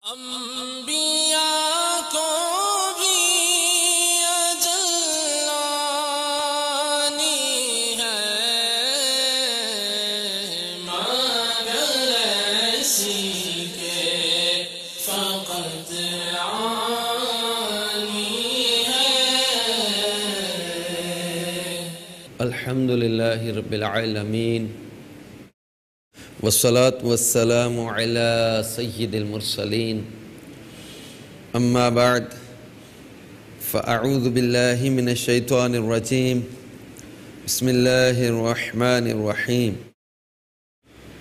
انبیاء کو بھی اجل آنی ہے، مگر ایسی کے فقط آنی ہے۔ الحمدللہ رب العالمین والصلاة والسلام على سید المرسلین، اما بعد فاعوذ باللہ من الشیطان الرجیم، بسم اللہ الرحمن الرحیم۔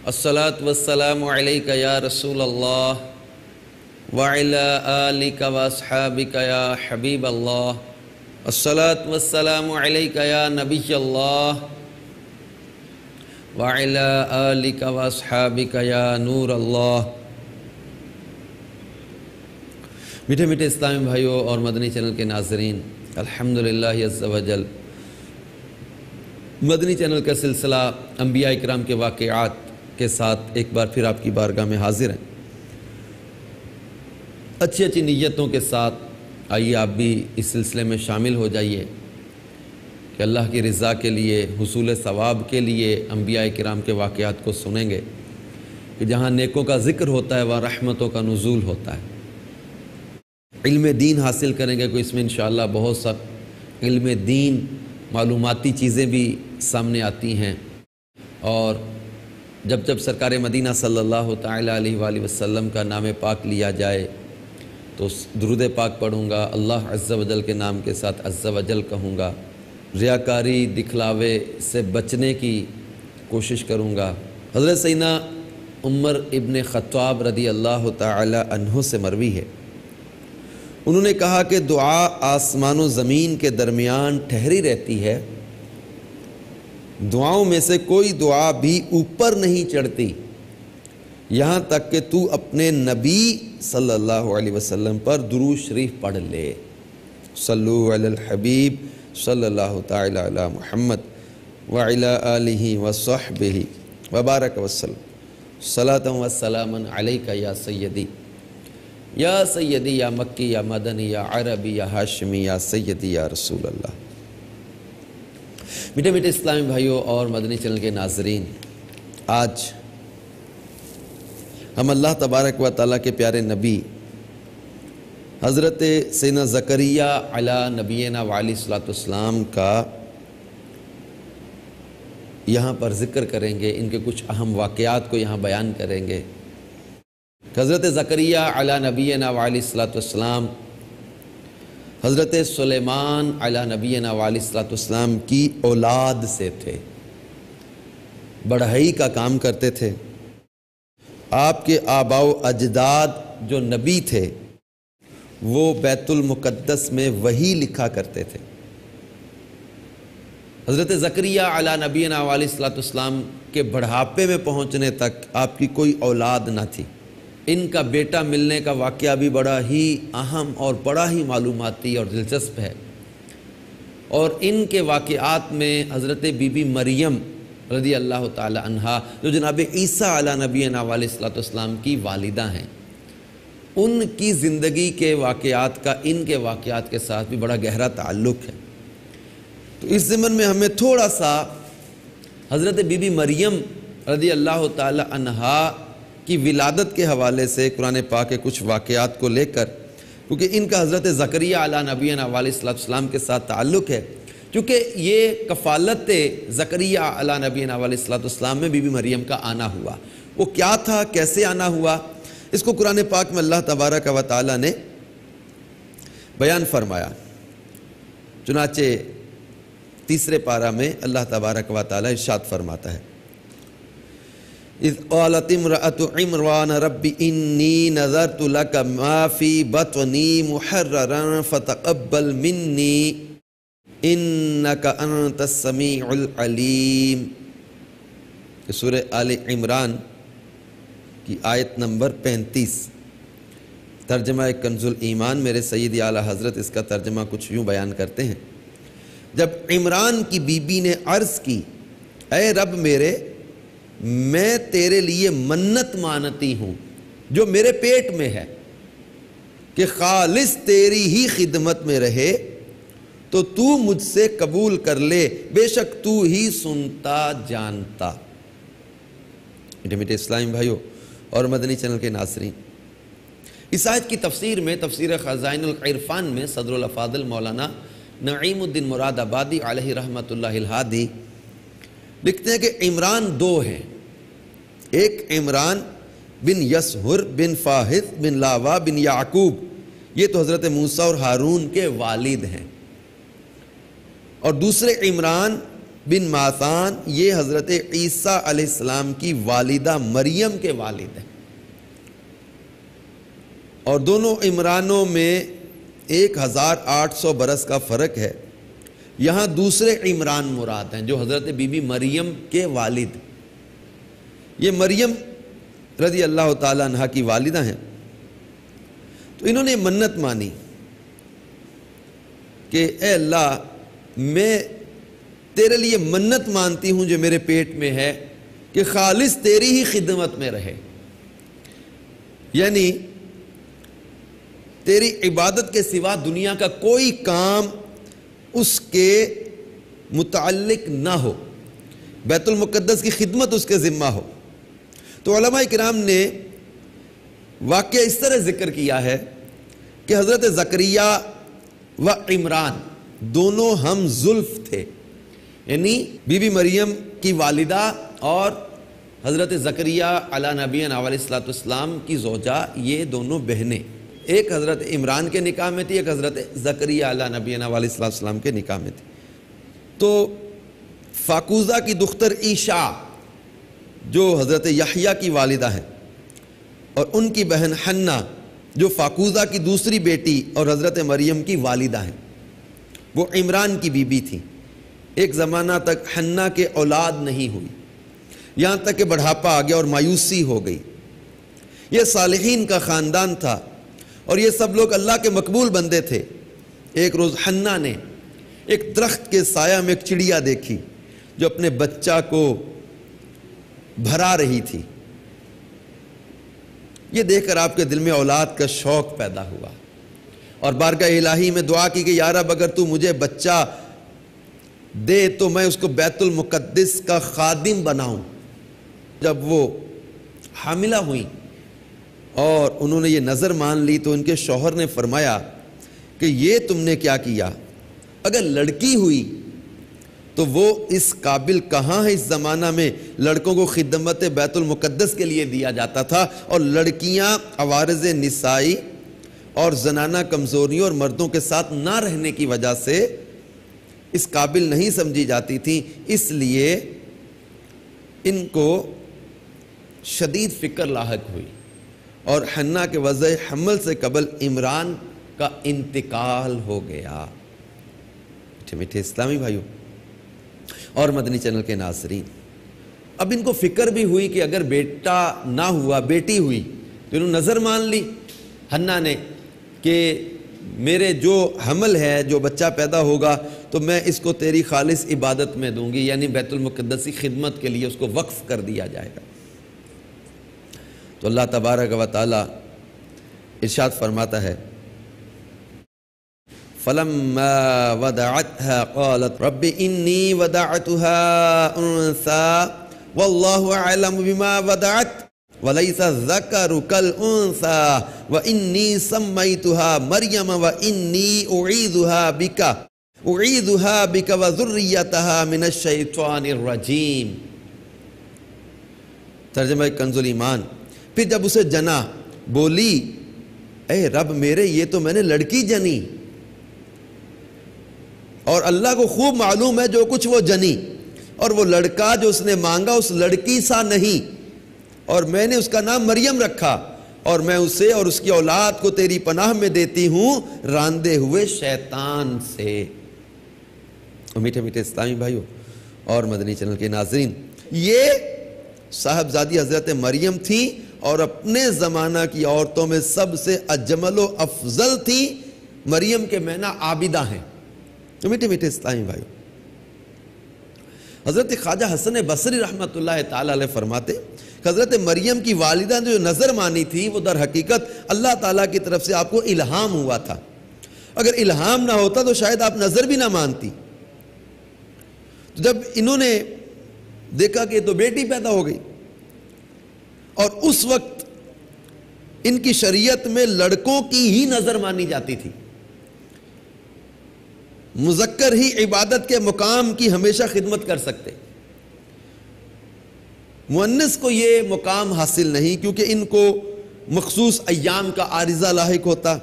الصلاة والسلام علیک یا رسول اللہ وعلی آلک واصحابک یا حبیب اللہ، الصلاة والسلام علیک یا نبی اللہ وعلى آلك واصحابك یا نور اللہ۔ میٹھے میٹھے اسلامی بھائیوں اور مدنی چینل کے ناظرین، الحمدللہ عز و جل مدنی چینل کا سلسلہ انبیاء اکرام کے واقعات کے ساتھ ایک بار پھر آپ کی بارگاہ میں حاضر ہیں۔ اچھی اچھی نیتوں کے ساتھ آئیے آپ بھی اس سلسلے میں شامل ہو جائیے کہ اللہ کی رضا کے لیے، حصول ثواب کے لیے انبیاء کرام کے واقعات کو سنیں گے کہ جہاں نیکوں کا ذکر ہوتا ہے وہاں رحمتوں کا نزول ہوتا ہے۔ علم دین حاصل کریں گے کوئی اس میں انشاءاللہ بہت سا علم دین معلوماتی چیزیں بھی سامنے آتی ہیں، اور جب جب سرکار مدینہ صلی اللہ تعالیٰ علیہ وآلہ وسلم کا نام پاک لیا جائے تو درود پاک پڑھوں گا، اللہ عز و جل کے نام کے ساتھ عز و جل کہوں گا، ریاکاری دکھلاوے سے بچنے کی کوشش کروں گا۔ حضرت سیدنا عمر ابن خطاب رضی اللہ تعالی عنہ سے مروی ہے، انہوں نے کہا کہ دعا آسمان و زمین کے درمیان ٹھہری رہتی ہے، دعاؤں میں سے کوئی دعا بھی اوپر نہیں چڑھتی یہاں تک کہ تو اپنے نبی صلی اللہ علیہ وسلم پر درود شریف پڑھ لے۔ صلو علی الحبیب صلی اللہ تعالی علی محمد وعلی آلہ وصحبہ وبارک وسلم، صلاۃ و سلاما علیک یا سیدی یا مکی یا مدنی یا عربی یا ہاشمی یا سیدی یا رسول اللہ۔ میٹھے میٹھے اسلامی بھائیوں اور مدنی چینل کے ناظرین، آج ہم اللہ تبارک و تعالیٰ کے پیارے نبی حضرت سیدنا زکریا علی نبینا وعلیہ الصلوۃ والسلام کا یہاں پر ذکر کریں گے، ان کے کچھ اہم واقعات کو یہاں بیان کریں گے۔ حضرت زکریا علی نبینا وعلیہ الصلوۃ والسلام حضرت سلیمان علی نبینا وعلیہ الصلوۃ والسلام کی اولاد سے تھے، بڑھئی کا کام کرتے تھے۔ آپ کے آباء و اجداد جو نبی تھے وہ بیت المقدس میں وحی لکھا کرتے تھے۔ حضرت زکریا علی نبینا علیہ الصلوۃ والسلام کے بڑھاپے میں پہنچنے تک آپ کی کوئی اولاد نہ تھی۔ ان کا بیٹا ملنے کا واقعہ بھی بڑا ہی اہم اور بڑا ہی معلوماتی اور دلچسپ ہے، اور ان کے واقعات میں حضرت بی بی مریم رضی اللہ تعالی عنہا جو جناب عیسیٰ علی نبینا علیہ الصلوۃ والسلام کی والدہ ہیں، ان کی زندگی کے واقعات کا ان کے واقعات کے ساتھ بھی بڑا گہرا تعلق ہے۔ تو اس ضمن میں ہمیں تھوڑا سا حضرت بی بی مریم رضی اللہ تعالی عنہا کی ولادت کے حوالے سے قرآن پاک کے کچھ واقعات کو لے کر، کیونکہ ان کا حضرت زکریا علی نبینا علیہ الصلوۃ والسلام کے ساتھ تعلق ہے، کیونکہ یہ کفالت زکریا علی نبینا علیہ الصلوۃ والسلام میں بی بی مریم کا آنا ہوا۔ وہ کیا تھا، کیسے آنا ہوا، اس کو قرآن پاک میں اللہ تبارک و تعالی نے بیان فرمایا۔ چنانچہ تیسرے پارہ میں اللہ تبارک و تعالی ارشاد فرماتا ہے، اذ قالت امرأة عمران رب انی نذرت لک ما فی بطنی محررا فتقبل منی انک انت السمیع العلیم۔ سورہ آل عمران کی آیت نمبر 35، ترجمہ کنز الایمان میرے سید اعلیٰ حضرت اس کا ترجمہ کچھ یوں بیان کرتے ہیں، جب عمران کی بی بی نے عرض کی، اے رب میرے، میں تیرے لیے منت مانتی ہوں جو میرے پیٹ میں ہے، کہ خالص تیری ہی خدمت میں رہے تو تو مجھ سے قبول کر لے، بے شک تو ہی سنتا جانتا۔ میٹھے میٹھے اسلامی بھائیوں اور مدنی چینل کے ناظرین، اس آیت کی تفسیر میں تفسیر خزائن العرفان میں صدر الافاضل مولانا نعیم الدین مراد آبادی علیہ رحمۃ اللہ الہادی لکھتے ہیں کہ عمران دو ہیں، ایک عمران بن یسہر بن فاہد بن لاوا بن یعقوب، یہ تو حضرت موسیٰ اور ہارون کے والد ہیں، اور دوسرے عمران بن ماتان، یہ حضرت عیسیٰ علیہ السلام کی والدہ مریم کے والد ہیں، اور دونوں عمرانوں میں 1800 برس کا فرق ہے۔ یہاں دوسرے عمران مراد ہیں جو حضرت بی بی مریم کے والد، یہ مریم رضی اللہ تعالیٰ عنہ کی والدہ ہیں۔ تو انہوں نے منت مانی کہ اے اللہ، میں تیرے لیے منت مانتی ہوں جو میرے پیٹ میں ہے کہ خالص تیری ہی خدمت میں رہے، یعنی تیری عبادت کے سوا دنیا کا کوئی کام اس کے متعلق نہ ہو، بیت المقدس کی خدمت اس کے ذمہ ہو۔ تو علماء کرام نے واقعہ اس طرح ذکر کیا ہے کہ حضرت زکریا و عمران دونوں ہم زلف تھے، یعنی بی بی مریم کی والدہ اور حضرت زکریا علیہ نبینا علیہ السلام کی زوجہ، یہ دونوں بہنیں، ایک حضرت عمران کے نکاح میں تھی، ایک حضرت زکریا علیہ نبینا علیہ السلام کے نکاح میں تھی۔ تو فاکوزہ کی دختر عیشا جو حضرت یحییٰ کی والدہ ہیں، اور ان کی بہن حنہ جو فاکوزہ کی دوسری بیٹی اور حضرت مریم کی والدہ ہیں، وہ عمران کی بیوی تھی۔ ایک زمانہ تک حنہ کے اولاد نہیں ہوئی، یہاں تک کہ بڑھاپا آ گیا اور مایوسی ہو گئی۔ یہ صالحین کا خاندان تھا اور یہ سب لوگ اللہ کے مقبول بندے تھے۔ ایک روز حنہ نے ایک درخت کے سایہ میں ایک چڑیا دیکھی جو اپنے بچہ کو بھرا رہی تھی۔ یہ دیکھ کر آپ کے دل میں اولاد کا شوق پیدا ہوا اور بارگاہ الہی میں دعا کی کہ یا رب، اگر تو مجھے بچہ دے تو میں اس کو بیت المقدس کا خادم بناؤں۔ جب وہ حاملہ ہوئیں اور انہوں نے یہ نظر مان لی تو ان کے شوہر نے فرمایا کہ یہ تم نے کیا کیا؟ اگر لڑکی ہوئی تو وہ اس قابل کہاں ہے؟ اس زمانہ میں لڑکوں کو خدمت بیت المقدس کے لیے دیا جاتا تھا، اور لڑکیاں عوارض نسائی اور زنانہ کمزوریوں اور مردوں کے ساتھ نہ رہنے کی وجہ سے اس قابل نہیں سمجھی جاتی تھیں، اس لیے ان کو شدید فکر لاحق ہوئی، اور حنہ کے وضع حمل سے قبل عمران کا انتقال ہو گیا۔ میٹھے اسلامی بھائیوں اور مدنی چینل کے ناظرین، اب ان کو فکر بھی ہوئی کہ اگر بیٹا نہ ہوا، بیٹی ہوئی، تو انہوں نے نظر مان لی حنہ نے کہ میرے جو حمل ہے، جو بچہ پیدا ہوگا تو میں اس کو تیری خالص عبادت میں دوں گی، یعنی بیت المقدس کی خدمت کے لیے اس کو وقف کر دیا جائے گا۔ تو اللہ تبارک و تعالی ارشاد فرماتا ہے فَلَمَّا وَدَعَتْهَا قَالَتْ رَبِّ إِنِّي وَدَعْتُهَا أُنْثَى وَاللَّهُ أَعْلَمُ بِمَا وَدَعَتْ وَلَيْسَ الذَّكَرُ كَالْأُنْثَى وَإِنِّي سَمَّيْتُهَا مَرْيَمَ وَإِنِّي أُعِيذُهَا بِكَ وَذُرِّيَّتَهَا مِنَ الشَّيْطَانِ الرَّجِيمِ۔ ترجمہ کنز الایمان۔ پھر جب اسے جنا بولی، اے رب میرے، یہ تو میں نے لڑکی جنی، اور اللہ کو خوب معلوم ہے جو کچھ وہ جنی، اور وہ لڑکا جو اس نے مانگا اس لڑکی سا نہیں، اور میں نے اس کا نام مریم رکھا، اور میں اسے اور اس کی اولاد کو تیری پناہ میں دیتی ہوں راندے ہوئے شیطان سے۔ اور میٹھے میٹھے اسلامی بھائیوں اور مدنی چینل کے ناظرین، یہ صاحبزادی حضرت مریم تھی اور اپنے زمانہ کی عورتوں میں سب سے اجمل و افضل تھی۔ مریم کے معنی عابدہ ہیں۔ تو میٹھے میٹھے اسلامی بھائیوں، حضرت خواجہ حسن بصری رحمۃ اللہ تعالی علیہ فرماتے حضرت مریم کی والدہ نے جو نظر مانی تھی وہ در حقیقت اللہ تعالیٰ کی طرف سے آپ کو الہام ہوا تھا. اگر الہام نہ ہوتا تو شاید آپ نظر بھی نہ مانتی. تو جب انہوں نے دیکھا کہ تو بیٹی پیدا ہو گئی، اور اس وقت ان کی شریعت میں لڑکوں کی ہی نظر مانی جاتی تھی، مذکر ہی عبادت کے مقام کی ہمیشہ خدمت کر سکتے، مؤنث کو یہ مقام حاصل نہیں، کیونکہ ان کو مخصوص ایام کا عارضہ لاحق ہوتا.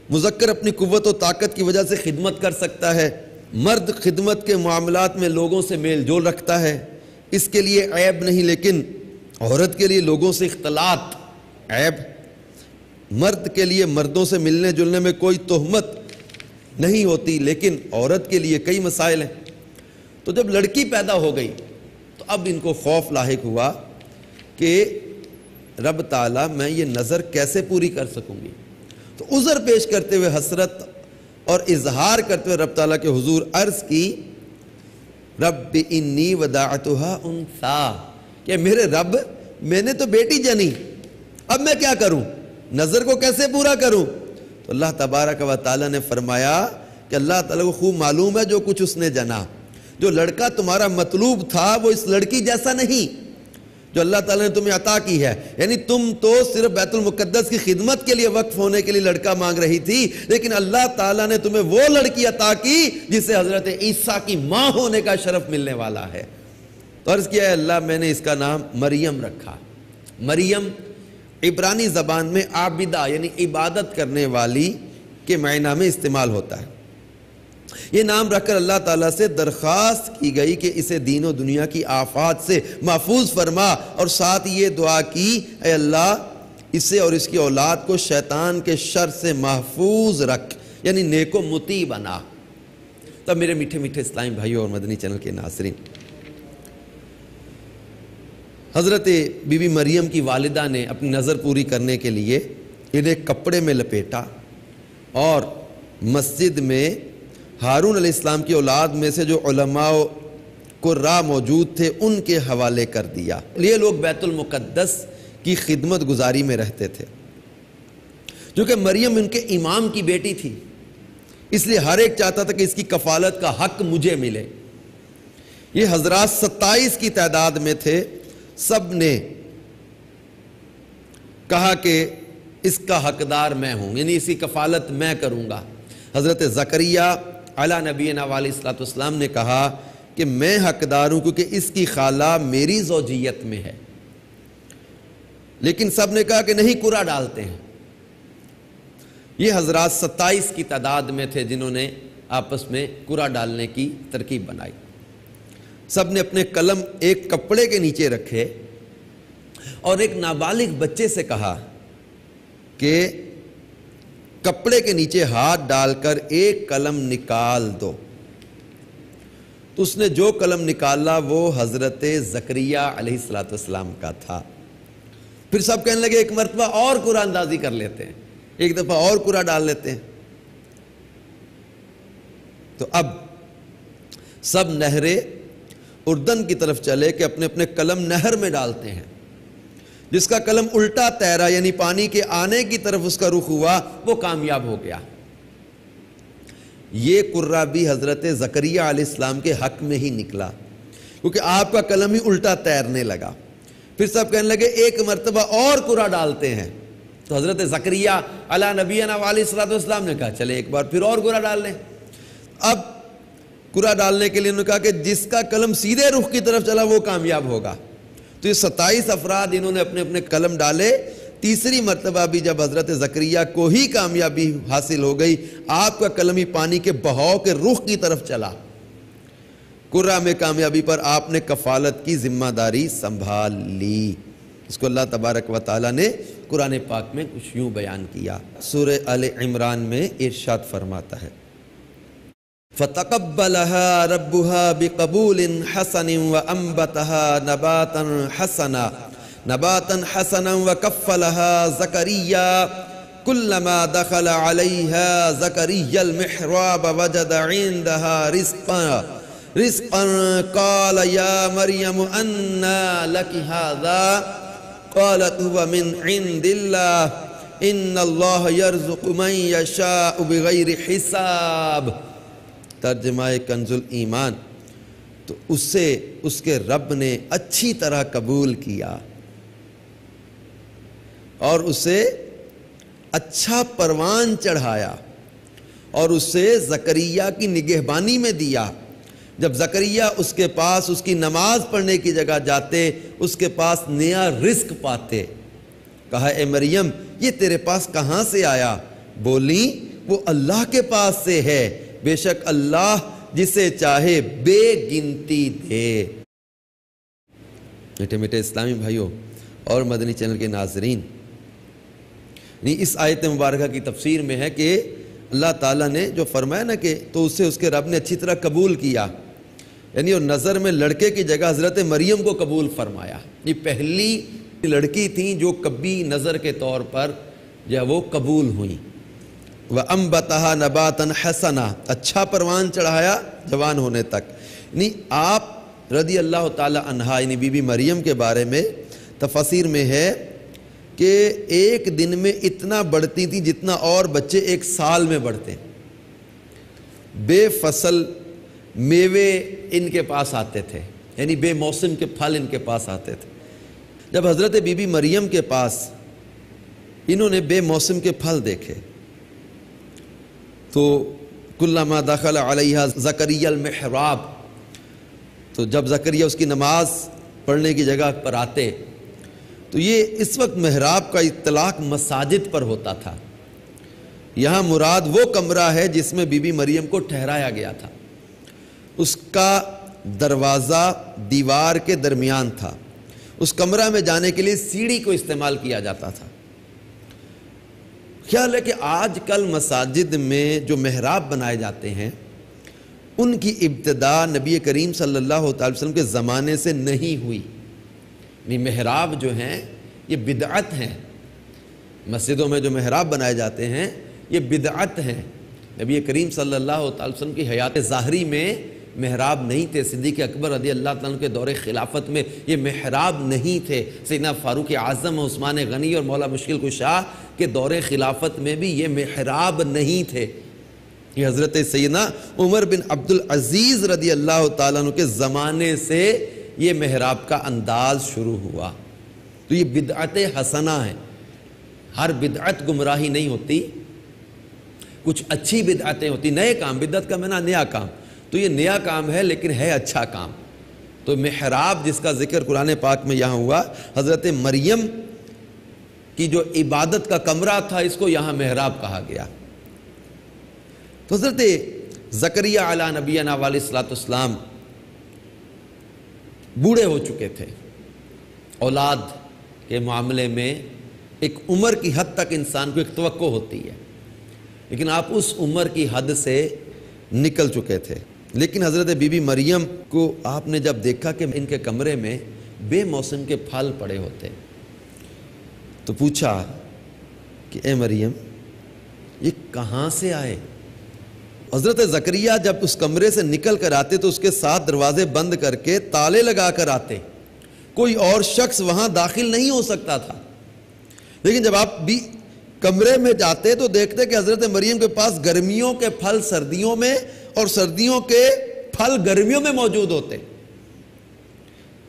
مذکر اپنی قوت و طاقت کی وجہ سے خدمت کر سکتا ہے، مرد خدمت کے معاملات میں لوگوں سے میل جول رکھتا ہے، اس کے لیے عیب نہیں. لیکن عورت کے لیے لوگوں سے اختلاط عیب. مرد کے لیے مردوں سے ملنے جلنے میں کوئی تہمت نہیں ہوتی، لیکن عورت کے لیے کئی مسائل ہیں. تو جب لڑکی پیدا ہو گئی تو اب ان کو خوف لاحق ہوا کہ رب تعالیٰ میں یہ نظر کیسے پوری کر سکوں گی. تو عذر پیش کرتے ہوئے حسرت اور اظہار کرتے ہوئے رب تعالیٰ کے حضور عرض کی، رب انی وداعتها انثی، کہ میرے رب میں نے تو بیٹی جنی، اب میں کیا کروں، نظر کو کیسے پورا کروں. تو اللہ تبارک و تعالیٰ نے فرمایا کہ اللہ تعالیٰ کو خوب معلوم ہے جو کچھ اس نے جنا. جو لڑکا تمہارا مطلوب تھا وہ اس لڑکی جیسا نہیں جو اللہ تعالیٰ نے تمہیں عطا کی ہے. یعنی تم تو صرف بیت المقدس کی خدمت کے لیے وقف ہونے کے لیے لڑکا مانگ رہی تھی، لیکن اللہ تعالیٰ نے تمہیں وہ لڑکی عطا کی جسے حضرت عیسیٰ کی ماں ہونے کا شرف ملنے والا ہے. تو عرض کیا ہے اللہ میں نے اس کا نام مریم رکھا. مریم عبرانی زبان میں عابدہ یعنی عبادت کرنے والی کے معنی میں استعمال ہوتا ہے. یہ نام رکھ کر اللہ تعالیٰ سے درخواست کی گئی کہ اسے دین و دنیا کی آفات سے محفوظ فرما، اور ساتھ یہ دعا کی اے اللہ اسے اور اس کی اولاد کو شیطان کے شر سے محفوظ رکھ، یعنی نیک و مطیع بنا. تب میرے میٹھے میٹھے اسلامی بھائیوں اور مدنی چینل کے ناظرین، حضرت بی بی مریم کی والدہ نے اپنی نظر پوری کرنے کے لیے انہیں کپڑے میں لپیٹا اور مسجد میں ہارون علیہ السلام کی اولاد میں سے جو علماء و قراء موجود تھے ان کے حوالے کر دیا. یہ لوگ بیت المقدس کی خدمت گزاری میں رہتے تھے. چونکہ مریم ان کے امام کی بیٹی تھی، اس لیے ہر ایک چاہتا تھا کہ اس کی کفالت کا حق مجھے ملے. یہ حضرات 27 کی تعداد میں تھے. سب نے کہا کہ اس کا حقدار میں ہوں، یعنی اس کی کفالت میں کروں گا. حضرت زکریا علی نبینا علیہ الصلوۃ والسلام نے کہا کہ میں حقدار ہوں کیونکہ اس کی خالہ میری زوجیت میں ہے. لیکن سب نے کہا کہ نہیں، قرعہ ڈالتے ہیں. یہ حضرات 27 کی تعداد میں تھے جنہوں نے آپس میں قرعہ ڈالنے کی ترکیب بنائی. سب نے اپنے قلم ایک کپڑے کے نیچے رکھے اور ایک نابالغ بچے سے کہا کہ کپڑے کے نیچے ہاتھ ڈال کر ایک قلم نکال دو. تو اس نے جو قلم نکالا وہ حضرت زکریا علیہ السلام کا تھا. پھر سب کہنے لگے ایک مرتبہ اور قرعہ اندازی کر لیتے ہیں، ایک دفعہ اور قرعہ ڈال لیتے ہیں. تو اب سب نہر اردن کی طرف چلے کہ اپنے اپنے قلم نہر میں ڈالتے ہیں. جس کا قلم الٹا تیرا یعنی پانی کے آنے کی طرف اس کا رخ ہوا وہ کامیاب ہو گیا. یہ قرعہ بھی حضرت زکریا علیہ السلام کے حق میں ہی نکلا کیونکہ آپ کا قلم ہی الٹا تیرنے لگا. پھر سب کہنے لگے ایک مرتبہ اور قرعہ ڈالتے ہیں. تو حضرت زکریا علی نبینا علیہ الصلوۃ والسلام نے کہا چلے ایک بار پھر اور قرعہ ڈال لیں. اب قرعہ ڈالنے کے لیے انہوں نے کہا کہ جس کا قلم سیدھے رخ کی طرف چلا وہ کامیاب ہوگا. تو یہ 27 افراد انہوں نے اپنے اپنے قلم ڈالے. تیسری مرتبہ بھی جب حضرت زکریا کو ہی کامیابی حاصل ہو گئی، آپ کا قلم ہی پانی کے بہاؤ کے رخ کی طرف چلا. قرعہ میں کامیابی پر آپ نے کفالت کی ذمہ داری سنبھال لی. اس کو اللہ تبارک و تعالیٰ نے قرآن پاک میں کچھ یوں بیان کیا. سورہ آل عمران میں ارشاد فرماتا ہے فَتَقَبَّلَهَا رَبُّهَا بِقَبُولٍ حَسَنٍ وَأَنبَتَهَا نَبَاتًا حَسَنًا وَكَفَّلَهَا زَكَرِيَّا كُلَّمَا دَخَلَ عَلَيْهَا زَكَرِيَّا الْمِحْرَابَ وَجَدَ عِندَهَا رِزْقًا رزقا قال یا مریم انا لک ھذا قالت هو من عند اللہ ان اللہ یرزق من یشاء بغیر حساب۔ ترجمہ کنز الایمان۔ تو اسے اس کے رب نے اچھی طرح قبول کیا اور اسے اچھا پروان چڑھایا اور اسے زکریا کی نگہبانی میں دیا۔ جب زکریا اس کے پاس اس کی نماز پڑھنے کی جگہ جاتے، اس کے پاس نیا رزق پاتے۔ کہا اے مریم یہ تیرے پاس کہاں سے آیا؟ بولی وہ اللہ کے پاس سے ہے، بے شک اللہ جسے چاہے بے گنتی دے۔ میٹھے میٹھے اسلامی بھائیوں اور مدنی چینل کے ناظرین، اس آیت مبارکہ کی تفسیر میں ہے کہ اللہ تعالیٰ نے جو فرمایا نا کہ تو اسے اس کے رب نے اچھی طرح قبول کیا، یعنی اور نظر میں لڑکے کی جگہ حضرت مریم کو قبول فرمایا۔ یہ پہلی لڑکی تھیں جو کبھی نظر کے طور پر جو وہ قبول ہوئیں۔ وَأَنبَتَهَا نَبَاتًا حَسَنًا، اچھا پروان چڑھایا جوان ہونے تک۔ یعنی آپ رضی اللہ تعالی عنہا یعنی بی بی مریم کے بارے میں تفسیر میں ہے کہ ایک دن میں اتنا بڑھتی تھی جتنا اور بچے ایک سال میں بڑھتے ہیں۔ بے فصل میوے ان کے پاس آتے تھے، یعنی بے موسم کے پھل ان کے پاس آتے تھے۔ جب حضرت بی بی مریم کے پاس انہوں نے بے موسم کے پھل دیکھے تو کلما دخل علیہا زکریا المحراب، تو جب زکریا اس کی نماز پڑھنے کی جگہ پر آتے تو یہ اس وقت محراب کا اطلاق مساجد پر ہوتا تھا۔ یہاں مراد وہ کمرہ ہے جس میں بی بی مریم کو ٹھہرایا گیا تھا۔ اس کا دروازہ دیوار کے درمیان تھا۔ اس کمرہ میں جانے کے لیے سیڑھی کو استعمال کیا جاتا تھا۔ خیال ہے کہ آج کل مساجد میں جو محراب بنائے جاتے ہیں ان کی ابتدا نبی کریم صلی اللہ علیہ وسلم کے زمانے سے نہیں ہوئی۔ محراب جو ہیں یہ بدعت ہیں، مسجدوں میں جو محراب بنائے جاتے ہیں یہ بدعت ہیں۔ نبی کریم صلی اللہ علیہ وسلم کی حیات ظاہری میں محراب نہیں تھے۔ صدیق اکبر رضی اللہ تعالیٰ کے دور خلافت میں یہ محراب نہیں تھے۔ سیدنا فاروق اعظم، عثمان غنی اور مولا مشکل کشا کے دور خلافت میں بھی یہ محراب نہیں تھے۔ یہ حضرت سیدنا عمر بن عبد العزیز رضی اللہ تعالیٰ عنہ کے زمانے سے یہ محراب کا انداز شروع ہوا۔ تو یہ بدعت حسنہ ہے۔ ہر بدعت گمراہی نہیں ہوتی، کچھ اچھی بدعتیں ہوتی، نئے کام۔ بدعت کا معنی نیا کام، تو یہ نیا کام ہے لیکن ہے اچھا کام۔ تو محراب جس کا ذکر قرآن پاک میں یہاں ہوا، حضرت مریم کی جو عبادت کا کمرہ تھا اس کو یہاں محراب کہا گیا۔ تو حضرت زکریا علیہ نبینا علیہ الصلوۃ والسلام بوڑھے ہو چکے تھے۔ اولاد کے معاملے میں ایک عمر کی حد تک انسان کو ایک توقع ہوتی ہے، لیکن آپ اس عمر کی حد سے نکل چکے تھے۔ لیکن حضرت بی بی مریم کو آپ نے جب دیکھا کہ ان کے کمرے میں بے موسم کے پھل پڑے ہوتے تو پوچھا کہ اے مریم یہ کہاں سے آئے؟ حضرت زکریا جب اس کمرے سے نکل کر آتے تو اس کے ساتھ دروازے بند کر کے تالے لگا کر آتے، کوئی اور شخص وہاں داخل نہیں ہو سکتا تھا۔ لیکن جب آپ بھی کمرے میں جاتے تو دیکھتے کہ حضرت مریم کے پاس گرمیوں کے پھل سردیوں میں اور سردیوں کے پھل گرمیوں میں موجود ہوتے۔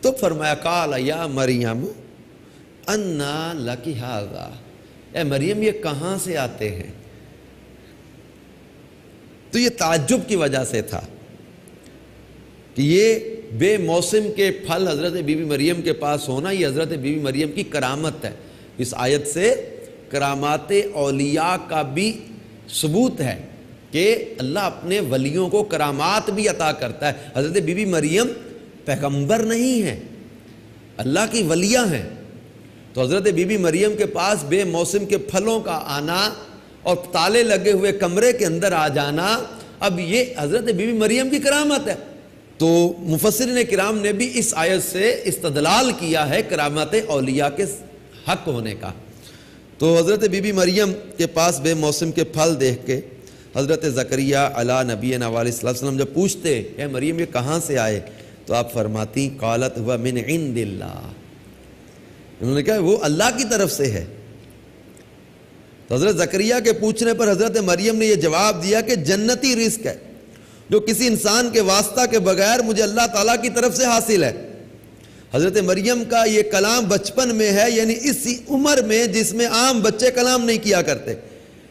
تو فرمایا قال یا مریم انا لکی ھذا، اے مریم یہ کہاں سے آتے ہیں؟ تو یہ تعجب کی وجہ سے تھا کہ یہ بے موسم کے پھل حضرت بی بی مریم کے پاس ہونا یہ حضرت بی بی مریم کی کرامت ہے۔ اس آیت سے کرامات اولیاء کا بھی ثبوت ہے کہ اللہ اپنے ولیوں کو کرامات بھی عطا کرتا ہے۔ حضرت بی بی مریم پیغمبر نہیں ہیں، اللہ کی ولیہ ہیں۔ تو حضرت بی بی مریم کے پاس بے موسم کے پھلوں کا آنا اور تالے لگے ہوئے کمرے کے اندر آ جانا، اب یہ حضرت بی بی مریم کی کرامت ہے۔ تو مفسرین کرام نے بھی اس آیت سے استدلال کیا ہے کرامات اولیاء کے حق ہونے کا۔ تو حضرت بی بی مریم کے پاس بے موسم کے پھل دیکھ کے حضرت زکریا علی نبینا علیہ السلام جب پوچھتے اے مریم یہ کہاں سے آئے، تو آپ فرماتی قالت ہوا من عند اللہ، انہوں نے کہا وہ اللہ کی طرف سے ہے۔ تو حضرت زکریا کے پوچھنے پر حضرت مریم نے یہ جواب دیا کہ جنتی رزق ہے جو کسی انسان کے واسطہ کے بغیر مجھے اللہ تعالیٰ کی طرف سے حاصل ہے۔ حضرت مریم کا یہ کلام بچپن میں ہے، یعنی اسی عمر میں جس میں عام بچے کلام نہیں کیا کرتے،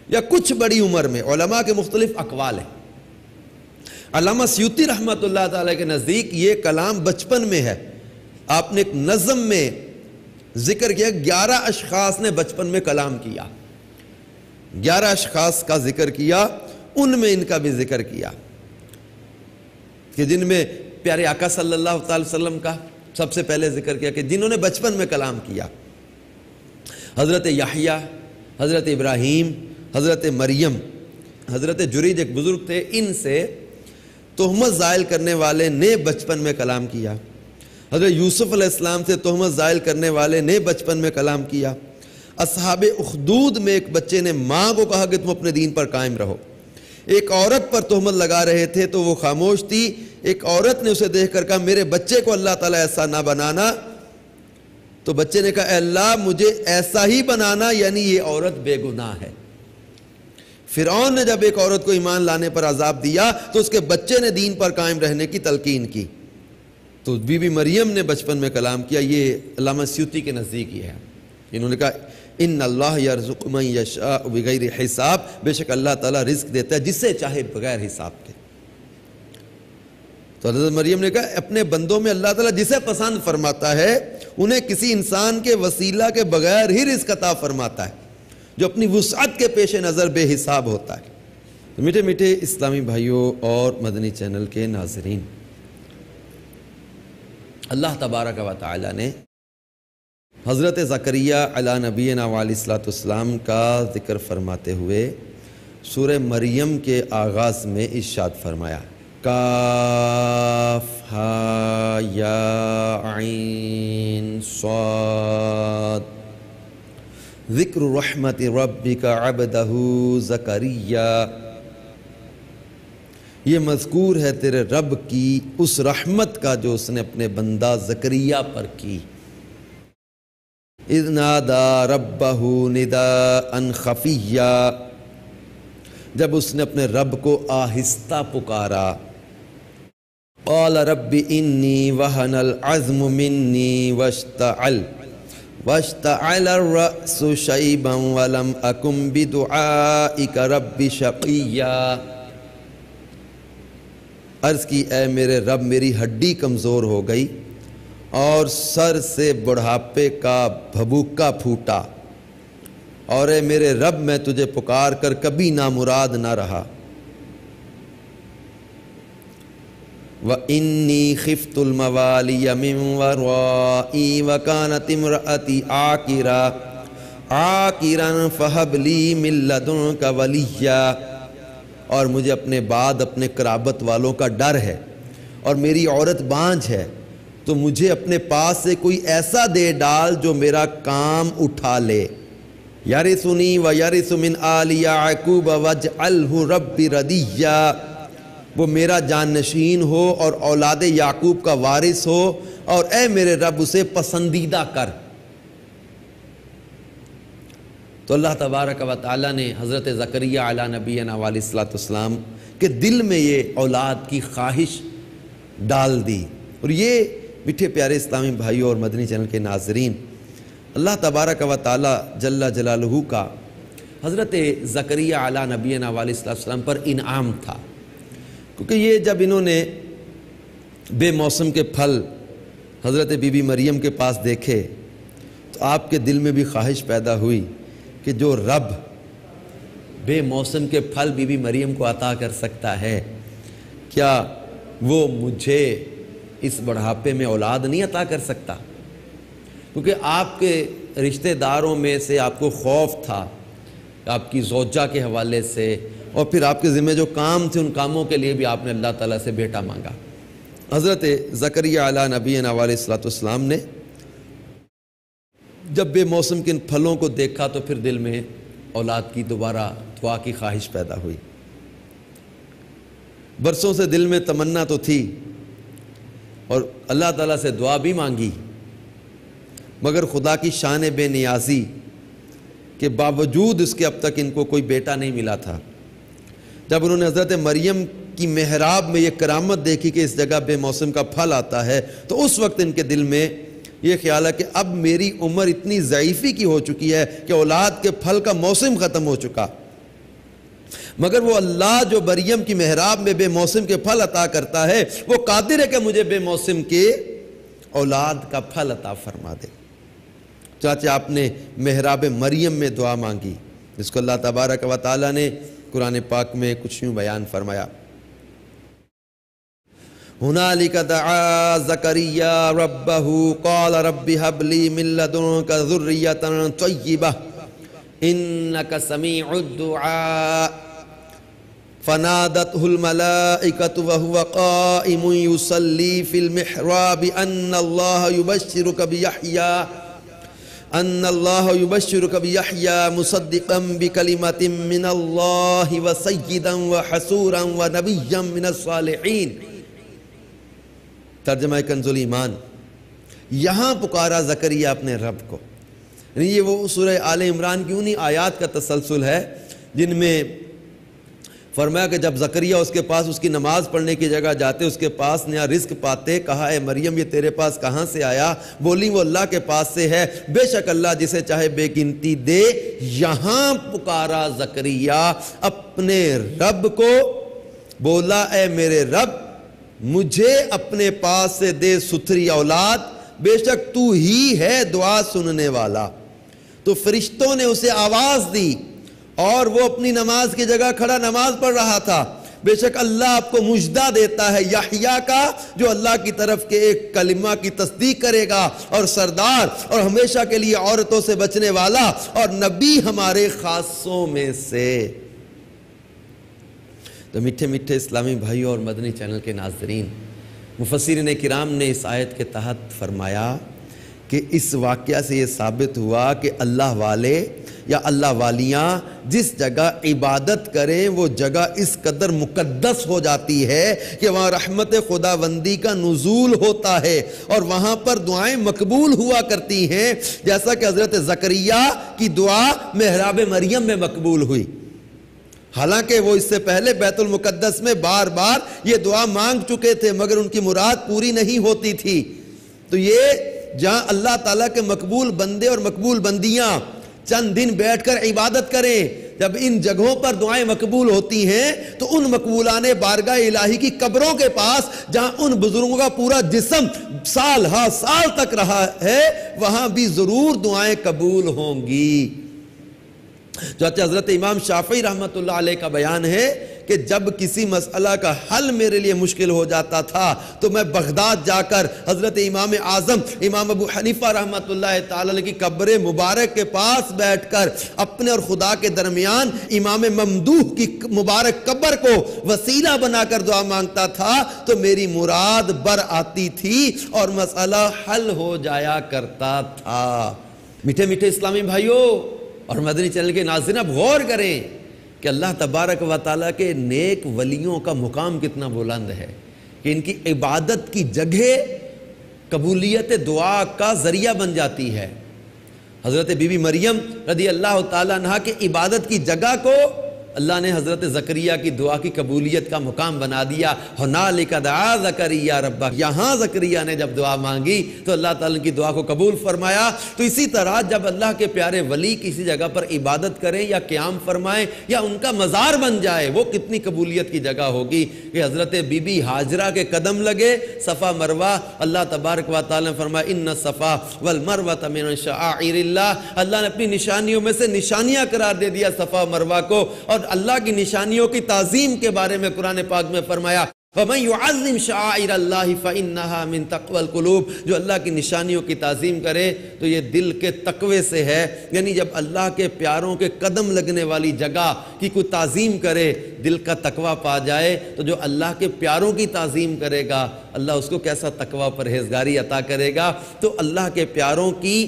یا کچھ بڑی عمر میں۔ علماء کے مختلف اقوال ہیں۔ علامہ سیوطی رحمۃ اللہ تعالیٰ کے نزدیک یہ کلام بچپن میں ہے۔ آپ نے ایک نظم میں ذکر کیا 11 اشخاص نے بچپن میں کلام کیا، 11 اشخاص کا ذکر کیا، ان میں ان کا بھی ذکر کیا کہ جن میں پیارے آقا صلی اللہ تعالی وسلم کا سب سے پہلے ذکر کیا کہ جنہوں نے بچپن میں کلام کیا، حضرت یحییٰ، حضرت ابراہیم، حضرت مریم، حضرت جریج ایک بزرگ تھے، ان سے تہمت زائل کرنے والے نے بچپن میں کلام کیا، حضرت یوسف علیہ السلام سے تہمت زائل کرنے والے نے بچپن میں کلام کیا، اصحاب اخدود میں ایک بچے نے ماں کو کہا کہ تم اپنے دین پر قائم رہو، ایک عورت پر تہمت لگا رہے تھے تو وہ خاموش تھی، ایک عورت نے اسے دیکھ کر کہا میرے بچے کو اللہ تعالیٰ ایسا نہ بنانا، تو بچے نے کہا اے اللہ مجھے ایسا ہی بنانا، یعنی یہ عورت بے گناہ ہے۔ فرعون نے جب ایک عورت کو ایمان لانے پر عذاب دیا تو اس کے بچے نے دین پر قائم رہنے کی تلقین کی۔ تو بی بی مریم نے بچپن میں کلام کیا، یہ علامہ سیوطی کے نزدیک یہ ہے۔ انہوں نے کہا ان اللہ یرزق من یشاء بغیر حساب، بے شک اللہ تعالیٰ رزق دیتا ہے جسے چاہے بغیر حساب کے۔ تو حضرت مریم نے کہا اپنے بندوں میں اللہ تعالیٰ جسے پسند فرماتا ہے انہیں کسی انسان کے وسیلہ کے بغیر ہی رزق عطا فرماتا ہے، جو اپنی وسعت کے پیش نظر بے حساب ہوتا ہے۔ میٹھے میٹھے اسلامی بھائیوں اور مدنی چینل کے ناظرین، اللہ تبارک و تعالی نے حضرت زکریا علی نبینا علیہ السلام کا ذکر فرماتے ہوئے سورہ مریم کے آغاز میں ارشاد فرمایا کاف ہا یا عین صاد ذکر رحمت ربک عبدہ زکریا، یہ مذکور ہے تیرے رب کی اس رحمت کا جو اس نے اپنے بندہ زکریا پر کی۔ اذ نادا ربہ نداء خفیا، جب اس نے اپنے رب کو آہستہ پکارا۔ قال رب انی وہن العظم منی واشتعل الرأس شیبا ولم اکن بدعائک رب شقیا، عرض کی اے میرے رب میری ہڈی کمزور ہو گئی اور سر سے بڑھاپے کا بھبوکا پھوٹا، اور اے میرے رب میں تجھے پکار کر کبھی نامراد نہ رہا۔ وَإِنِّي خِفْتُ الْمَوَالِيَ مِنْ وَرَائِي وَكَانَتِ امْرَأَتِي عَاقِرًا فَهَبْ لِي مِن لَّدُنْكَ وَلِيًّا، اور مجھے اپنے بعد اپنے قرابت والوں کا ڈر ہے اور میری عورت بانجھ ہے، تو مجھے اپنے پاس سے کوئی ایسا دے ڈال جو میرا کام اٹھا لے۔ یرثنی ویرث من آل یعقوب واجعلہ رب ردیہ، وہ میرا جانشین ہو اور اولاد یعقوب کا وارث ہو، اور اے میرے رب اسے پسندیدہ کر۔ تو اللہ تبارک و تعالیٰ نے حضرت زکریا علی نبینا علیہ السلام کے دل میں یہ اولاد کی خواہش ڈال دی۔ اور یہ میٹھے پیارے اسلامی بھائیوں اور مدنی چینل کے ناظرین، اللہ تبارک و تعالیٰ جل جلالہ کا حضرت زکریا علی نبینا علیہ السلام پر انعام تھا، کیونکہ یہ جب انہوں نے بے موسم کے پھل حضرت بی بی مریم کے پاس دیکھے تو آپ کے دل میں بھی خواہش پیدا ہوئی کہ جو رب بے موسم کے پھل بی بی مریم کو عطا کر سکتا ہے، کیا وہ مجھے اس بڑھاپے میں اولاد نہیں عطا کر سکتا؟ کیونکہ آپ کے رشتہ داروں میں سے آپ کو خوف تھا آپ کی زوجہ کے حوالے سے، اور پھر آپ کے ذمہ جو کام تھے ان کاموں کے لیے بھی آپ نے اللہ تعالیٰ سے بیٹا مانگا۔ حضرت زکریا علی نبینا علیہ السلام نے جب بے موسم کے ان پھلوں کو دیکھا تو پھر دل میں اولاد کی دوبارہ دعا کی خواہش پیدا ہوئی۔ برسوں سے دل میں تمنا تو تھی اور اللہ تعالیٰ سے دعا بھی مانگی، مگر خدا کی شان بے نیازی کے باوجود اس کے اب تک ان کو کوئی بیٹا نہیں ملا تھا۔ جب انہوں نے حضرت مریم کی محراب میں یہ کرامت دیکھی کہ اس جگہ بے موسم کا پھل آتا ہے، تو اس وقت ان کے دل میں یہ خیال ہے کہ اب میری عمر اتنی ضعیفی کی ہو چکی ہے کہ اولاد کے پھل کا موسم ختم ہو چکا، مگر وہ اللہ جو مریم کی محراب میں بے موسم کے پھل عطا کرتا ہے وہ قادر ہے کہ مجھے بے موسم کے اولاد کا پھل عطا فرما دے۔ چاچا آپ نے محراب مریم میں دعا مانگی، جس کو اللہ تبارک و تعالیٰ نے قرآن پاک میں کچھ یوں بیان فرمایا، ہنالک دعا زکریا ربہ قال رب ہب لی من لدنک ذریۃ طیبہ انک سمیع الدعاء فنادته الملائکۃ وهو قائم یصلی فی المحراب ان اللہ یبشرک بیحییٰ مصدقا بکلمۃ من اللہ وسیدا وحصورا ونبیا من الصالحین۔ ترجمہ کنز الایمان، یہاں پکارا زکریا اپنے رب کو، یعنی یہ وہ سورہ آل عمران کی انہی آیات کا تسلسل ہے جن میں فرمایا کہ جب زکریا اس کے پاس اس کی نماز پڑھنے کی جگہ جاتے، اس کے پاس نیا رزق پاتے، کہا اے مریم یہ تیرے پاس کہاں سے آیا؟ بولی وہ اللہ کے پاس سے ہے، بے شک اللہ جسے چاہے بے گنتی دے۔ یہاں پکارا زکریا اپنے رب کو، بولا اے میرے رب مجھے اپنے پاس سے دے ستھری اولاد، بے شک تو ہی ہے دعا سننے والا۔ تو فرشتوں نے اسے آواز دی اور وہ اپنی نماز کی جگہ کھڑا نماز پڑھ رہا تھا۔ بے شک اللہ آپ کو مژدہ دیتا ہے یحییٰ کا، جو اللہ کی طرف کے ایک کلمہ کی تصدیق کرے گا، اور سردار اور ہمیشہ کے لیے عورتوں سے بچنے والا اور نبی ہمارے خاصوں میں سے۔ تو میٹھے میٹھے اسلامی بھائیوں اور مدنی چینل کے ناظرین، مفسرین کرام نے اس آیت کے تحت فرمایا کہ اس واقعہ سے یہ ثابت ہوا کہ اللہ والے یا اللہ والیاں جس جگہ عبادت کریں وہ جگہ اس قدر مقدس ہو جاتی ہے کہ وہاں رحمت خداوندی کا نزول ہوتا ہے اور وہاں پر دعائیں مقبول ہوا کرتی ہیں، جیسا کہ حضرت زکریا کی دعا محراب مریم میں مقبول ہوئی۔ حالانکہ وہ اس سے پہلے بیت المقدس میں بار بار یہ دعا مانگ چکے تھے، مگر ان کی مراد پوری نہیں ہوتی تھی۔ تو یہ جہاں اللہ تعالیٰ کے مقبول بندے اور مقبول بندیاں چند دن بیٹھ کر عبادت کریں، جب ان جگہوں پر دعائیں مقبول ہوتی ہیں تو ان مقبولان بارگاہ الہی کی قبروں کے پاس جہاں ان بزرگوں کا پورا جسم سال ہا سال تک رہا ہے، وہاں بھی ضرور دعائیں قبول ہوں گی۔ چاچا حضرت امام شافعی رحمۃ اللہ علیہ کا بیان ہے کہ جب کسی مسئلہ کا حل میرے لیے مشکل ہو جاتا تھا تو میں بغداد جا کر حضرت امام اعظم امام ابو حنیفہ رحمۃ اللہ تعالی کی قبر مبارک کے پاس بیٹھ کر اپنے اور خدا کے درمیان امام ممدوح کی مبارک قبر کو وسیلہ بنا کر دعا مانگتا تھا، تو میری مراد بر آتی تھی اور مسئلہ حل ہو جایا کرتا تھا۔ میٹھے میٹھے اسلامی بھائیوں اور مدنی چینل کے ناظرین، اب غور کریں کہ اللہ تبارک و تعالیٰ کے نیک ولیوں کا مقام کتنا بلند ہے کہ ان کی عبادت کی جگہ قبولیت دعا کا ذریعہ بن جاتی ہے۔ حضرت بی بی مریم رضی اللہ تعالیٰ عنہ کے عبادت کی جگہ کو اللہ نے حضرت زکریا کی دعا کی قبولیت کا مقام بنا دیا۔ ہنالک دعا زکریا ربہ، یہاں زکریا نے جب دعا مانگی تو اللہ تعالیٰ کی دعا کو قبول فرمایا۔ تو اسی طرح جب اللہ کے پیارے ولی کسی جگہ پر عبادت کریں یا قیام فرمائیں یا ان کا مزار بن جائے، وہ کتنی قبولیت کی جگہ ہوگی کہ حضرت بی بی ہاجرہ کے قدم لگے صفا مروہ، اللہ تبارک و تعالیٰ نے فرمایا ان الصفا والمروہ من شعائر اللہ، اللہ نے اپنی نشانیوں میں سے نشانیاں قرار دے دیا صفا مروہ کو، اور اللہ کی نشانیوں کی تعظیم کے بارے میں قرآن پاک میں فرمایا وَمَنْ يُعَظِّمْ شَعَائِرَ اللَّهِ فَإِنَّهَا مِنْ تَقْوَى الْقُلُوبِ، جو اللہ کی نشانیوں کی تعظیم کرے تو یہ دل کے تقوی سے ہے۔ یعنی جب اللہ کے پیاروں کے قدم لگنے والی جگہ کی کوئی تعظیم کرے، دل کا تقوی پا جائے، تو جو اللہ کے پیاروں کی تعظیم کرے گا اللہ اس کو کیسا تقوی پرہیزگاری عطا کرے گا۔ تو اللہ کے پیاروں کی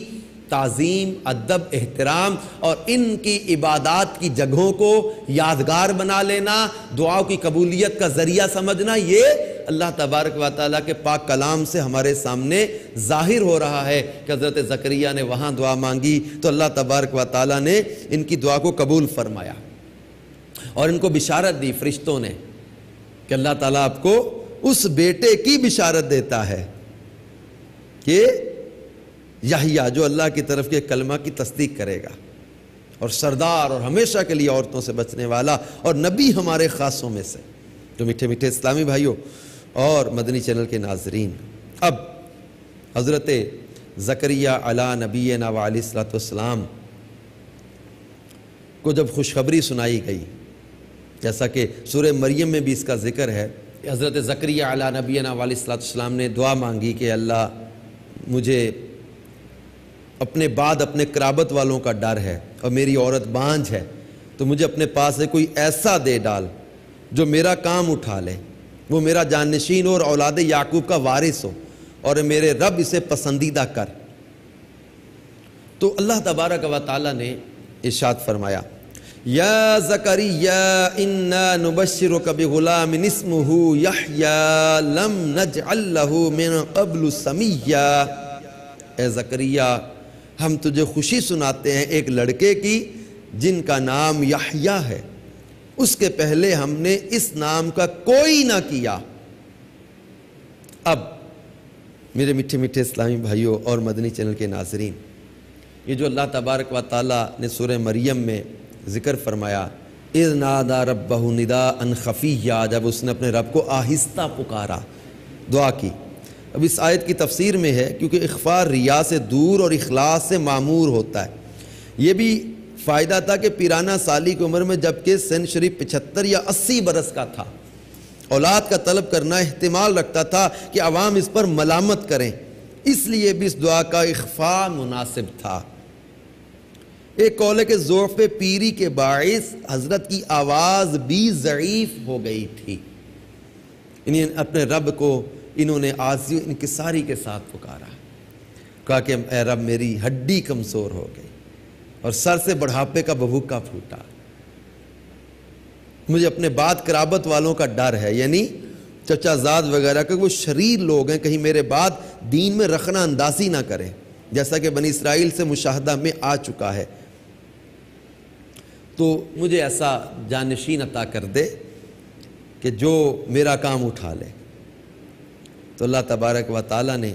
تعظیم، ادب، احترام اور ان کی عبادات کی جگہوں کو یادگار بنا لینا، دعاؤں کی قبولیت کا ذریعہ سمجھنا، یہ اللہ تبارک و تعالیٰ کے پاک کلام سے ہمارے سامنے ظاہر ہو رہا ہے کہ حضرت زکریا نے وہاں دعا مانگی تو اللہ تبارک و تعالیٰ نے ان کی دعا کو قبول فرمایا اور ان کو بشارت دی فرشتوں نے کہ اللہ تعالیٰ آپ کو اس بیٹے کی بشارت دیتا ہے کہ یحییٰ جو اللہ کی طرف کے کلمہ کی تصدیق کرے گا اور سردار اور ہمیشہ کے لیے عورتوں سے بچنے والا اور نبی ہمارے خاصوں میں سے۔ تو میٹھے میٹھے اسلامی بھائیوں اور مدنی چینل کے ناظرین، اب حضرت زکریا علیہ نبینا وعلیہ الصلوۃ والسلام کو جب خوشخبری سنائی گئی، جیسا کہ سورہ مریم میں بھی اس کا ذکر ہے، حضرت زکریا علیہ نبینا وعلیہ الصلوۃ والسلام نے دعا مانگی کہ اللہ مجھے اپنے بعد اپنے قرابت والوں کا ڈر ہے اور میری عورت بانجھ ہے، تو مجھے اپنے پاس سے کوئی ایسا دے ڈال جو میرا کام اٹھا لے، وہ میرا جانشین ہو اور اولاد یعقوب کا وارث ہو، اور میرے رب اسے پسندیدہ کر۔ تو اللہ تبارک و تعالیٰ نے ارشاد فرمایا، یا زکریا انا نبشرک بغلام اسمہ یحییٰ لم نجعل لہ من قبل سمیا۔ اے زکریا، ہم تجھے خوشی سناتے ہیں ایک لڑکے کی جن کا نام یحییٰ ہے، اس کے پہلے ہم نے اس نام کا کوئی نہ کیا۔ اب میرے میٹھے میٹھے اسلامی بھائیوں اور مدنی چینل کے ناظرین، یہ جو اللہ تبارک و تعالیٰ نے سورہ مریم میں ذکر فرمایا، اذ نادى ربہ نداء خفیہ، جب اس نے اپنے رب کو آہستہ پکارا، دعا کی۔ اب اس آیت کی تفسیر میں ہے کیونکہ اخفاء ریا سے دور اور اخلاص سے معمور ہوتا ہے۔ یہ بھی فائدہ تھا کہ پیرانہ سالی کی عمر میں جبکہ سن شریف 75 یا 80 برس کا تھا، اولاد کا طلب کرنا احتمال رکھتا تھا کہ عوام اس پر ملامت کریں، اس لیے بھی اس دعا کا اخفاء مناسب تھا۔ ایک قول ہے کہ ضعف پیری کے باعث حضرت کی آواز بھی ضعیف ہو گئی تھی، انہیں اپنے رب کو انہوں نے عاجزی و انکساری کے ساتھ پکارا، کہا کہ اے رب میری ہڈی کمزور ہو گئی اور سر سے بڑھاپے کا بھبوکا پھوٹا، مجھے اپنے بعد قرابت والوں کا ڈر ہے، یعنی چچا زاد وغیرہ کہ وہ شریر لوگ ہیں، کہیں میرے بعد دین میں رخنہ اندازی نہ کریں، جیسا کہ بنی اسرائیل سے مشاہدہ میں آ چکا ہے، تو مجھے ایسا جانشین عطا کر دے کہ جو میرا کام اٹھا لے۔ تو اللہ تبارک و تعالیٰ نے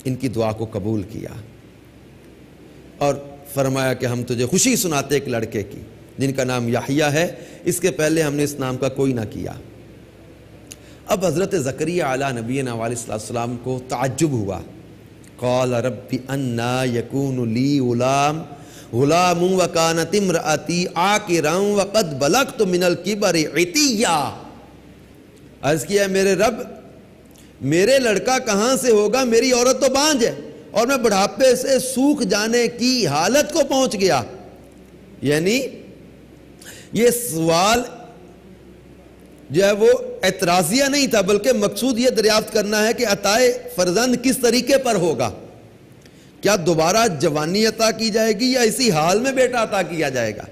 ان کی دعا کو قبول کیا اور فرمایا کہ ہم تجھے خوشی سناتے ایک لڑکے کی جن کا نام یحییٰ ہے، اس کے پہلے ہم نے اس نام کا کوئی نہ کیا۔ اب حضرت زکریا علیہ نبینا علیہ السلام کو تعجب ہوا، قال رب انا یکون لی غلام وکانت امرأتی عاقرا وقد بلغت من الکبر عتیا۔ عرض کیا ہے میرے رب، میرے لڑکا کہاں سے ہوگا، میری عورت تو بانجھ ہے اور میں بڑھاپے سے سوکھ جانے کی حالت کو پہنچ گیا۔ یعنی یہ سوال جو ہے وہ اعتراضیہ نہیں تھا، بلکہ مقصود یہ دریافت کرنا ہے کہ عطائے فرزند کس طریقے پر ہوگا، کیا دوبارہ جوانی عطا کی جائے گی یا اسی حال میں بیٹا عطا کیا جائے گا؟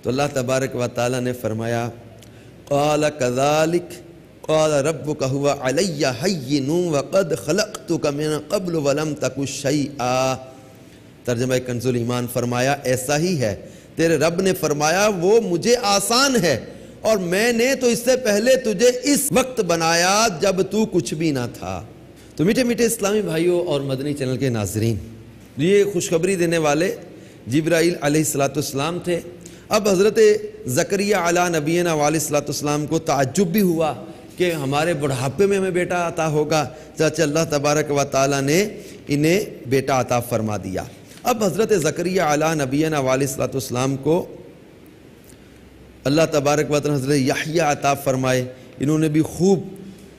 تو اللہ تبارک و تعالیٰ نے فرمایا، قال کذالک قال ربک هو علی ہین وقد خلقتک من قبل ولم تک شیئا۔ ترجمہ کنز الایمان، فرمایا ایسا ہی ہے، تیرے رب نے فرمایا وہ مجھے آسان ہے اور میں نے تو اس سے پہلے تجھے اس وقت بنایا جب تو کچھ بھی نہ تھا۔ تو میٹھے میٹھے اسلامی بھائیوں اور مدنی چینل کے ناظرین، یہ خوشخبری دینے والے جبرائیل علیہ السلام تھے۔ اب حضرت زکریا علیہ نبینا علیہ السلام کو تعجب بھی ہوا کہ ہمارے بڑھاپے میں ہمیں بیٹا عطا ہوگا، چاچہ اللہ تبارک و تعالیٰ نے انہیں بیٹا عطا فرما دیا۔ اب حضرت زکریا علیہ نبینا علیہ السلام کو اللہ تبارک و تعالیٰ حضرت یحییٰ عطا فرمائے، انہوں نے بھی خوب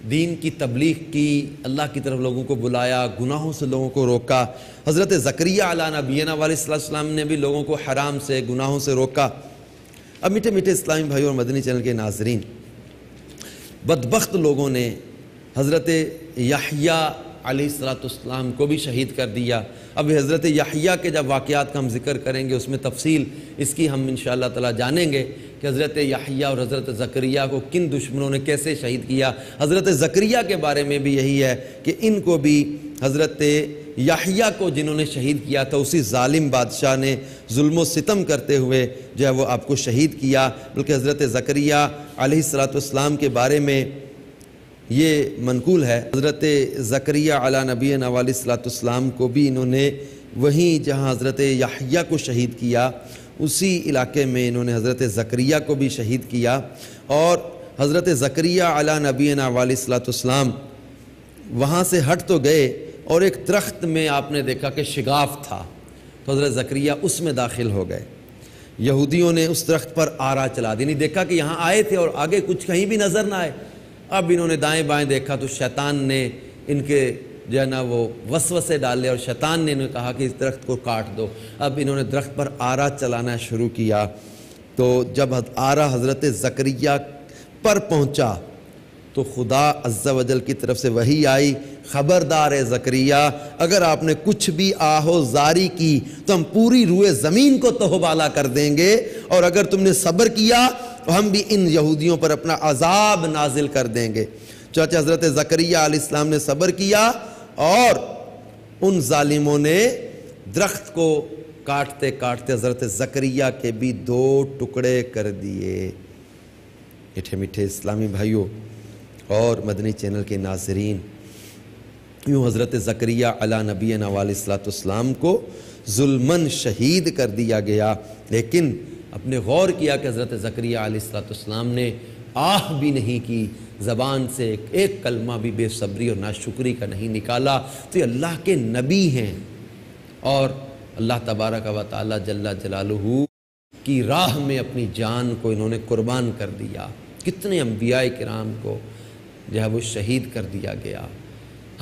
دین کی تبلیغ کی، اللہ کی طرف لوگوں کو بلایا، گناہوں سے لوگوں کو روکا۔ حضرت زکریا علیہ نبینا علیہ السلام نے بھی لوگوں کو حرام سے، گناہوں سے روکا۔ اب میٹھے میٹھے اسلامی بھائیوں اور مدنی چینل کے ناظرین، بدبخت لوگوں نے حضرت یحییٰ علیہ السلام کو بھی شہید کر دیا اب حضرت یحییٰ کے جب واقعات کا ہم ذکر کریں گے اس میں تفصیل اس کی ہم انشاءاللہ تعالیٰ جانیں گے کہ حضرت یحییٰ اور حضرت زکریا کو کن دشمنوں نے کیسے شہید کیا۔ حضرت زکریا کے بارے میں بھی یہی ہے کہ ان کو بھی حضرت یحییٰ کو جنہوں نے شہید کیا تھا اسی ظالم بادشاہ نے ظلم و ستم کرتے ہوئے جو ہے وہ آپ کو شہید کیا۔ بلکہ حضرت زکریا علیہ السلام کے بارے میں یہ منقول ہے، حضرت زکریا علی نبینا علیہ السلام کو بھی انہوں نے وہیں جہاں حضرت یحییٰ کو شہید کیا اسی علاقے میں انہوں نے حضرت زکریا کو بھی شہید کیا۔ اور حضرت زکریا علی نبینا علیہ السلام وہاں سے ہٹ تو گئے اور ایک درخت میں آپ نے دیکھا کہ شگاف تھا، تو حضرت زکریا اس میں داخل ہو گئے۔ یہودیوں نے اس درخت پر آرا چلا دی، نہیں دیکھا کہ یہاں آئے تھے اور آگے کچھ کہیں بھی نظر نہ آئے۔ اب انہوں نے دائیں بائیں دیکھا تو شیطان نے ان کے جو ہے نا وہ وسوسے ڈالے اور شیطان نے انہیں کہا کہ اس درخت کو کاٹ دو۔ اب انہوں نے درخت پر آرا چلانا شروع کیا، تو جب آرا حضرت زکریا پر پہنچا تو خدا عز و جل کی طرف سے وحی آئی، خبردار ہے زکریا، اگر آپ نے کچھ بھی آہو زاری کی تو ہم پوری روئے زمین کو تہو بالا کر دیں گے، اور اگر تم نے صبر کیا تو ہم بھی ان یہودیوں پر اپنا عذاب نازل کر دیں گے۔ چنانچہ حضرت زکریا علیہ السلام نے صبر کیا اور ان ظالموں نے درخت کو کاٹتے کاٹتے حضرت زکریا کے بھی 2 ٹکڑے کر دیے۔ میٹھے میٹھے اسلامی بھائیوں اور مدنی چینل کے ناظرین، یوں حضرت زکریا علی نبینا علیہ السلام کو ظلماً شہید کر دیا گیا، لیکن اپنے غور کیا کہ حضرت زکریا علیہ السلام نے آہ بھی نہیں کی، زبان سے ایک کلمہ بھی بے صبری اور ناشکری کا نہیں نکالا۔ تو یہ اللہ کے نبی ہیں اور اللہ تبارک و تعالی جل جلالہ کی راہ میں اپنی جان کو انہوں نے قربان کر دیا۔ کتنے انبیاء کرام کو جو ہے وہ شہید کر دیا گیا۔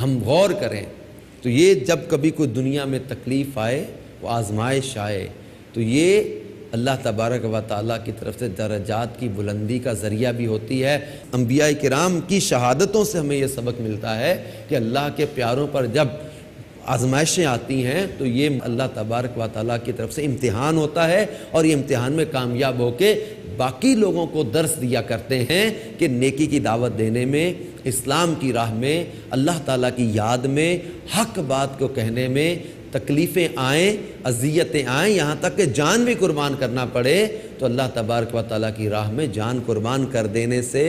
ہم غور کریں تو یہ جب کبھی کوئی دنیا میں تکلیف آئے، وہ آزمائش آئے، تو یہ اللہ تبارک و تعالیٰ کی طرف سے درجات کی بلندی کا ذریعہ بھی ہوتی ہے۔ انبیاء کرام کی شہادتوں سے ہمیں یہ سبق ملتا ہے کہ اللہ کے پیاروں پر جب آزمائشیں آتی ہیں تو یہ اللہ تبارک و تعالیٰ کی طرف سے امتحان ہوتا ہے، اور یہ امتحان میں کامیاب ہو کے باقی لوگوں کو درس دیا کرتے ہیں کہ نیکی کی دعوت دینے میں، اسلام کی راہ میں، اللہ تعالیٰ کی یاد میں، حق بات کو کہنے میں تکلیفیں آئیں، اذیتیں آئیں، یہاں تک کہ جان بھی قربان کرنا پڑے، تو اللہ تبارک و تعالیٰ کی راہ میں جان قربان کر دینے سے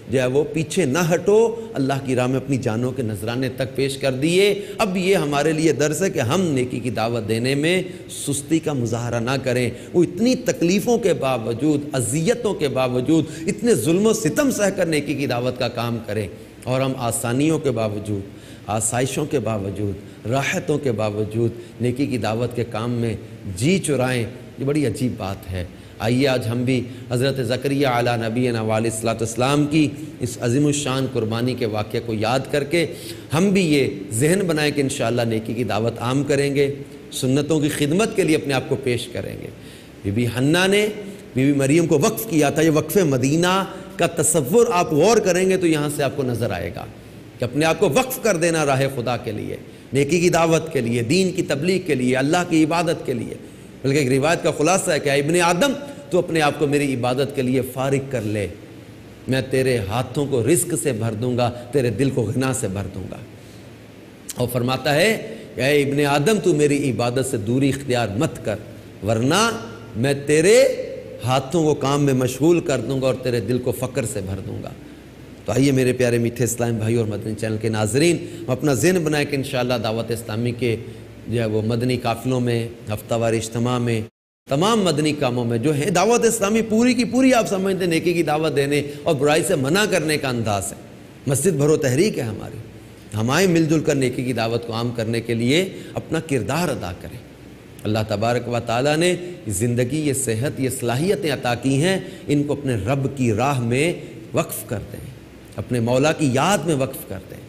جو ہے وہ پیچھے نہ ہٹو، اللہ کی راہ میں اپنی جانوں کے نذرانے تک پیش کر دیے۔ اب یہ ہمارے لیے درس ہے کہ ہم نیکی کی دعوت دینے میں سستی کا مظاہرہ نہ کریں۔ وہ اتنی تکلیفوں کے باوجود، اذیتوں کے باوجود، اتنے ظلم و ستم سہ کر نیکی کی دعوت کا کام کریں، اور ہم آسانیوں کے باوجود، آسائشوں کے باوجود، راحتوں کے باوجود نیکی کی دعوت کے کام میں جی چرائیں، یہ بڑی عجیب بات ہے۔ آئیے آج ہم بھی حضرت زکریا علی نبینا علیہ السلام کی اس عظیم الشان قربانی کے واقعے کو یاد کر کے ہم بھی یہ ذہن بنائیں کہ انشاءاللہ نیکی کی دعوت عام کریں گے، سنتوں کی خدمت کے لیے اپنے آپ کو پیش کریں گے۔ بی بی حنہ نے بی بی مریم کو وقف کیا تھا۔ یہ وقف مدینہ کا تصور آپ غور کریں گے تو یہاں سے آپ کو نظر آئے گا کہ اپنے آپ کو وقف کر دینا راہ خدا کے لیے، نیکی کی دعوت کے لیے، دین کی تبلیغ کے لیے، اللہ کی عبادت کے لیے۔ بلکہ ایک روایت کا خلاصہ ہے کہ اے ابن آدم، تو اپنے آپ کو میری عبادت کے لیے فارغ کر لے، میں تیرے ہاتھوں کو رزق سے بھر دوں گا، تیرے دل کو غنا سے بھر دوں گا۔ اور فرماتا ہے کہ اے ابن آدم، تو میری عبادت سے دوری اختیار مت کر، ورنہ میں تیرے ہاتھوں کو کام میں مشغول کر دوں گا اور تیرے دل کو فقر سے بھر دوں گا۔ تو آئیے میرے پیارے میٹھے اسلام بھائی اور مدنی چینل کے ناظرین، ہم اپنا ذہن بنائیں کہ انشاءاللہ دعوت اسلامی کے جو ہے وہ مدنی قافلوں میں، ہفتہ وار اجتماع میں، تمام مدنی کاموں میں جو ہے دعوت اسلامی پوری کی پوری آپ سمجھتے ہیں نیکی کی دعوت دینے اور برائی سے منع کرنے کا انداز ہے۔ مسجد بھرو تحریک ہے ہماری، ہم آئیں مل جل کر نیکی کی دعوت کو عام کرنے کے لیے اپنا کردار ادا کریں۔ اللہ تبارک و تعالیٰ نے زندگی، یہ صحت، یہ صلاحیتیں عطا کی ہیں، ان کو اپنے رب کی راہ میں وقف کر دیں، اپنے مولا کی یاد میں وقف کر دیں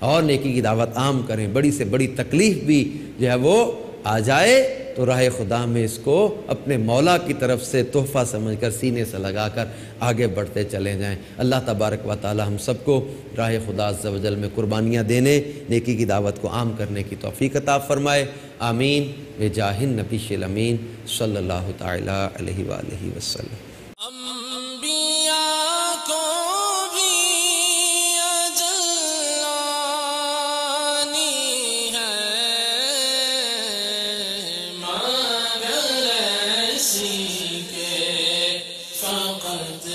اور نیکی کی دعوت عام کریں۔ بڑی سے بڑی تکلیف بھی جو ہے وہ آ جائے تو راہ خدا میں اس کو اپنے مولا کی طرف سے تحفہ سمجھ کر سینے سے لگا کر آگے بڑھتے چلے جائیں۔ اللہ تبارک و تعالی ہم سب کو راہ خدا عز و جل میں قربانیاں دینے، نیکی کی دعوت کو عام کرنے کی توفیق عطا فرمائے، آمین بجاہ النبی الامین صلی اللہ تعالی علیہ وآلہ وسلم۔ انبیاء کو بھی اجل آنی ہے، مگر ایسی کہ فقط